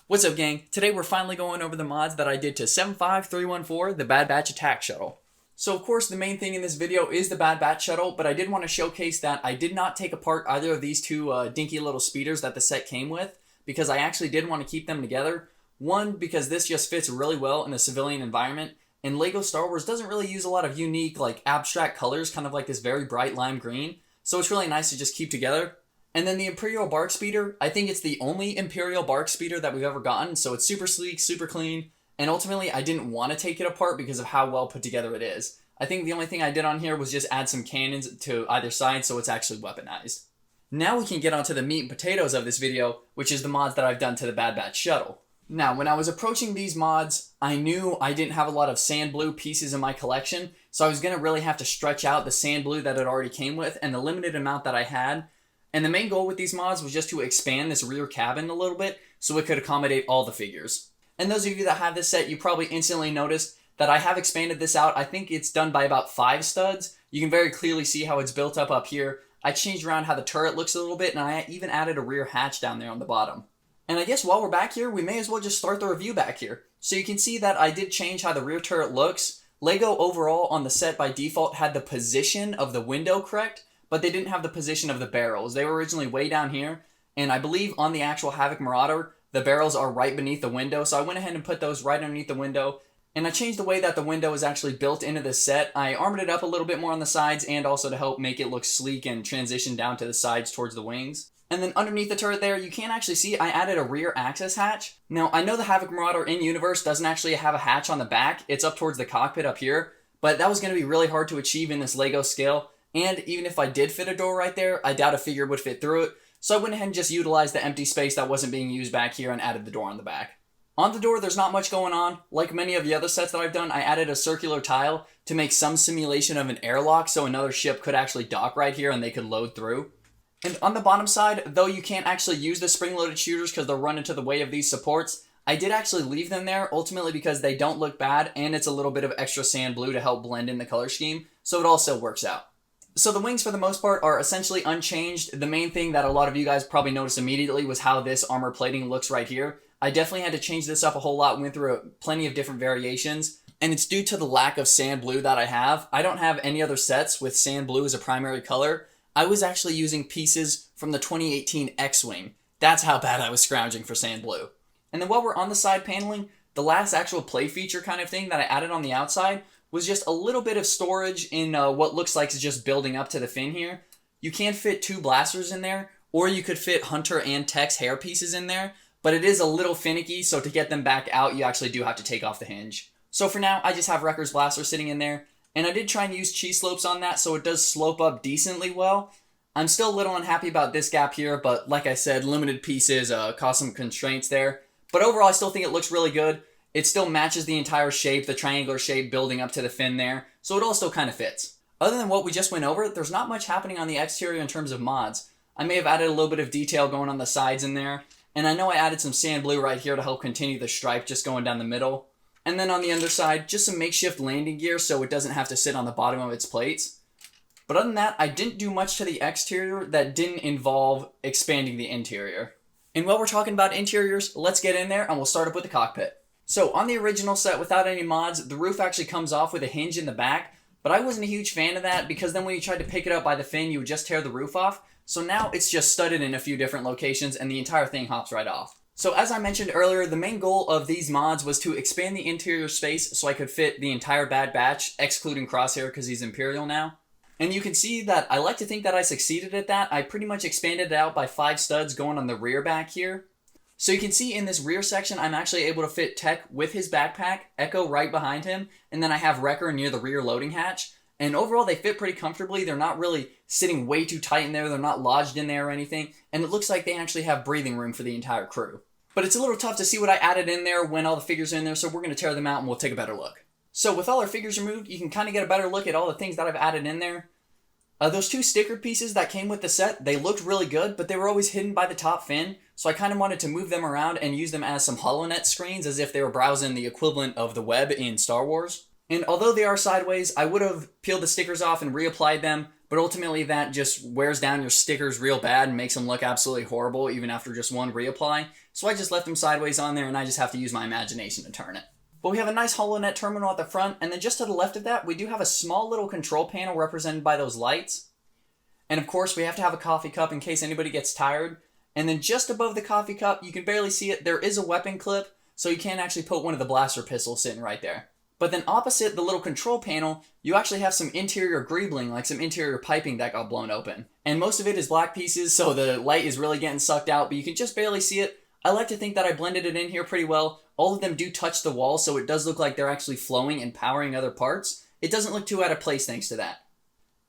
What's up, gang? Today we're finally going over the mods that I did to 75314, the Bad Batch attack shuttle. So of course the main thing in this video is the Bad Batch shuttle, but I did want to showcase that I did not take apart either of these two dinky little speeders that the set came with, because I actually did want to keep them together. One, because this just fits really well in a civilian environment, and LEGO Star Wars doesn't really use a lot of unique, abstract colors, kind of like this very bright lime green, so it's really nice to just keep together. And then the Imperial Bark Speeder, I think it's the only Imperial Bark Speeder that we've ever gotten, so it's super sleek, super clean, and ultimately I didn't want to take it apart because of how well put together it is. I think the only thing I did on here was just add some cannons to either side so it's actually weaponized. Now we can get onto the meat and potatoes of this video, which is the mods that I've done to the Bad Batch shuttle. Now, when I was approaching these mods, I knew I didn't have a lot of sand blue pieces in my collection, so I was going to really have to stretch out the sand blue that it already came with and the limited amount that I had. And the main goal with these mods was just to expand this rear cabin a little bit so it could accommodate all the figures. And those of you that have this set, you probably instantly noticed that I have expanded this out. I think it's done by about 5 studs. You can very clearly see how it's built up here. I changed around how the turret looks a little bit, and I even added a rear hatch down there on the bottom. And I guess while we're back here, we may as well just start the review back here. So you can see that I did change how the rear turret looks. LEGO overall on the set by default had the position of the window correct, but they didn't have the position of the barrels. They were originally way down here, and I believe on the actual Havoc Marauder, the barrels are right beneath the window, so I went ahead and put those right underneath the window, and I changed the way that the window is actually built into the set. I armored it up a little bit more on the sides, and also to help make it look sleek and transition down to the sides towards the wings. And then underneath the turret there, you can actually see I added a rear access hatch. Now, I know the Havoc Marauder in-universe doesn't actually have a hatch on the back. It's up towards the cockpit up here, but that was going to be really hard to achieve in this LEGO scale. And even if I did fit a door right there, I doubt a figure would fit through it. So I went ahead and just utilized the empty space that wasn't being used back here and added the door on the back. On the door, there's not much going on. Like many of the other sets that I've done, I added a circular tile to make some simulation of an airlock so another ship could actually dock right here and they could load through. And on the bottom side, though you can't actually use the spring-loaded shooters because they'll run into the way of these supports, I did actually leave them there, ultimately because they don't look bad and it's a little bit of extra sand blue to help blend in the color scheme, so it all still works out. So the wings for the most part are essentially unchanged. The main thing that a lot of you guys probably noticed immediately was how this armor plating looks right here. I definitely had to change this up a whole lot, went through plenty of different variations, and it's due to the lack of sand blue that I have. I don't have any other sets with sand blue as a primary color. I was actually using pieces from the 2018 X-Wing. That's how bad I was scrounging for sand blue. And then while we're on the side paneling, the last actual play feature kind of thing that I added on the outside was just a little bit of storage in what looks like is just building up to the fin here. You can fit 2 blasters in there, or you could fit Hunter and Tech's hair pieces in there, but it is a little finicky, so to get them back out, you actually do have to take off the hinge. So for now, I just have Wrecker's blaster sitting in there, and I did try and use cheese slopes on that, so it does slope up decently well. I'm still a little unhappy about this gap here, but like I said, limited pieces cause some constraints there. But overall, I still think it looks really good. It still matches the entire shape, the triangular shape building up to the fin there, so it all still kind of fits. Other than what we just went over, there's not much happening on the exterior in terms of mods. I may have added a little bit of detail going on the sides in there, and I know I added some sand blue right here to help continue the stripe just going down the middle. And then on the underside, just some makeshift landing gear so it doesn't have to sit on the bottom of its plates. But other than that, I didn't do much to the exterior that didn't involve expanding the interior. And while we're talking about interiors, let's get in there and we'll start up with the cockpit. So on the original set without any mods, the roof actually comes off with a hinge in the back, but I wasn't a huge fan of that because then when you tried to pick it up by the fin, you would just tear the roof off. So now it's just studded in a few different locations and the entire thing hops right off. So as I mentioned earlier, the main goal of these mods was to expand the interior space so I could fit the entire Bad Batch, excluding Crosshair because he's Imperial now. And you can see that I like to think that I succeeded at that. I pretty much expanded it out by 5 studs going on the rear back here. So you can see in this rear section, I'm actually able to fit Tech with his backpack, Echo right behind him, and then I have Wrecker near the rear loading hatch. And overall, they fit pretty comfortably. They're not really sitting way too tight in there. They're not lodged in there or anything. And it looks like they actually have breathing room for the entire crew. But it's a little tough to see what I added in there when all the figures are in there, so we're going to tear them out and we'll take a better look. So with all our figures removed, you can kind of get a better look at all the things that I've added in there. Those 2 stickered pieces that came with the set, they looked really good, but they were always hidden by the top fin, so I kind of wanted to move them around and use them as some holonet screens as if they were browsing the equivalent of the web in Star Wars. And although they are sideways, I would have peeled the stickers off and reapplied them, but ultimately that just wears down your stickers real bad and makes them look absolutely horrible even after just one reapply. So I just left them sideways on there, and I just have to use my imagination to turn it. But we have a nice holonet terminal at the front, and then just to the left of that, we do have a small little control panel represented by those lights. And of course, we have to have a coffee cup in case anybody gets tired. And then just above the coffee cup, you can barely see it, there is a weapon clip, so you can actually put one of the blaster pistols sitting right there. But then opposite the little control panel, you actually have some interior greebling, like some interior piping that got blown open. And most of it is black pieces, so the light is really getting sucked out, but you can just barely see it. I like to think that I blended it in here pretty well. All of them do touch the wall, so it does look like they're actually flowing and powering other parts. It doesn't look too out of place thanks to that.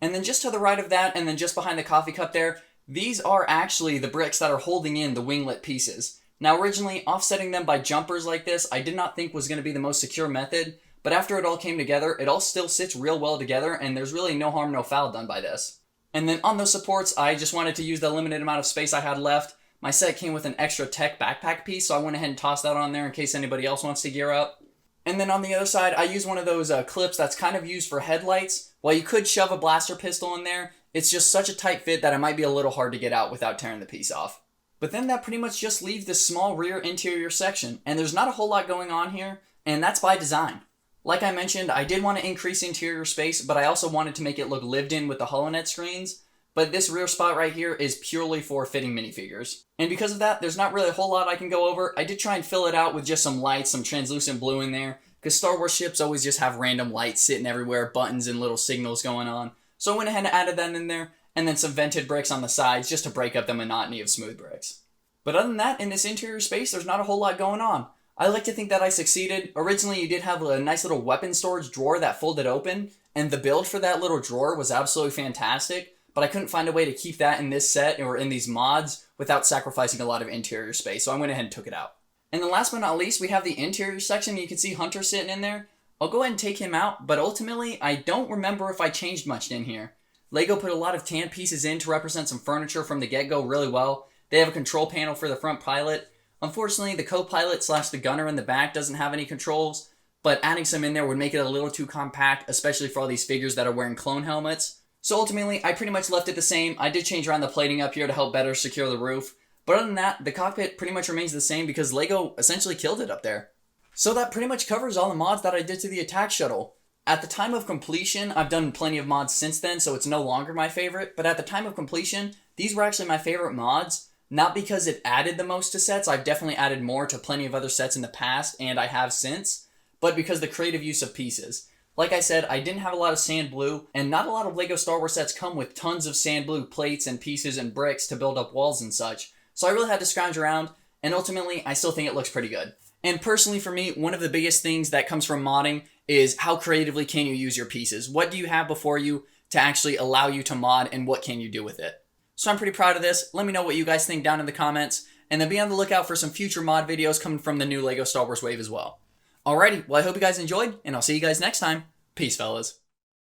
And then just to the right of that, and then just behind the coffee cup there, these are actually the bricks that are holding in the winglet pieces. Now originally, offsetting them by jumpers like this, I did not think was going to be the most secure method, but after it all came together, it all still sits real well together, and there's really no harm, no foul done by this. And then on those supports, I just wanted to use the limited amount of space I had left. My set came with an extra tech backpack piece, so I went ahead and tossed that on there in case anybody else wants to gear up. And then on the other side, I used one of those clips that's kind of used for headlights. While you could shove a blaster pistol in there, it's just such a tight fit that it might be a little hard to get out without tearing the piece off. But then that pretty much just leaves this small rear interior section, and there's not a whole lot going on here, and that's by design. Like I mentioned, I did want to increase interior space, but I also wanted to make it look lived in with the holonet screens. But this rear spot right here is purely for fitting minifigures. And because of that, there's not really a whole lot I can go over. I did try and fill it out with just some lights, some translucent blue in there, because Star Wars ships always just have random lights sitting everywhere, buttons and little signals going on. So I went ahead and added that in there, and then some vented bricks on the sides just to break up the monotony of smooth bricks. But other than that, in this interior space, there's not a whole lot going on. I like to think that I succeeded. Originally, you did have a nice little weapon storage drawer that folded open, and the build for that little drawer was absolutely fantastic, but I couldn't find a way to keep that in this set or in these mods without sacrificing a lot of interior space, so I went ahead and took it out. And then last but not least, we have the interior section. You can see Hunter sitting in there. I'll go ahead and take him out, but ultimately, I don't remember if I changed much in here. LEGO put a lot of tan pieces in to represent some furniture from the get-go really well. They have a control panel for the front pilot. Unfortunately, the co-pilot / the gunner in the back doesn't have any controls, but adding some in there would make it a little too compact, especially for all these figures that are wearing clone helmets. So ultimately, I pretty much left it the same. I did change around the plating up here to help better secure the roof. But other than that, the cockpit pretty much remains the same because LEGO essentially killed it up there. So that pretty much covers all the mods that I did to the attack shuttle. At the time of completion, I've done plenty of mods since then, so it's no longer my favorite. But at the time of completion, these were actually my favorite mods. Not because it added the most to sets, I've definitely added more to plenty of other sets in the past, and I have since, but because the creative use of pieces. Like I said, I didn't have a lot of sand blue, and not a lot of LEGO Star Wars sets come with tons of sand blue plates and pieces and bricks to build up walls and such, so I really had to scrounge around, and ultimately, I still think it looks pretty good. And personally for me, one of the biggest things that comes from modding is how creatively can you use your pieces? What do you have before you to actually allow you to mod, and what can you do with it? So I'm pretty proud of this. Let me know what you guys think down in the comments, and then be on the lookout for some future mod videos coming from the new LEGO Star Wars wave as well. Alrighty, well I hope you guys enjoyed, and I'll see you guys next time. Peace, fellas.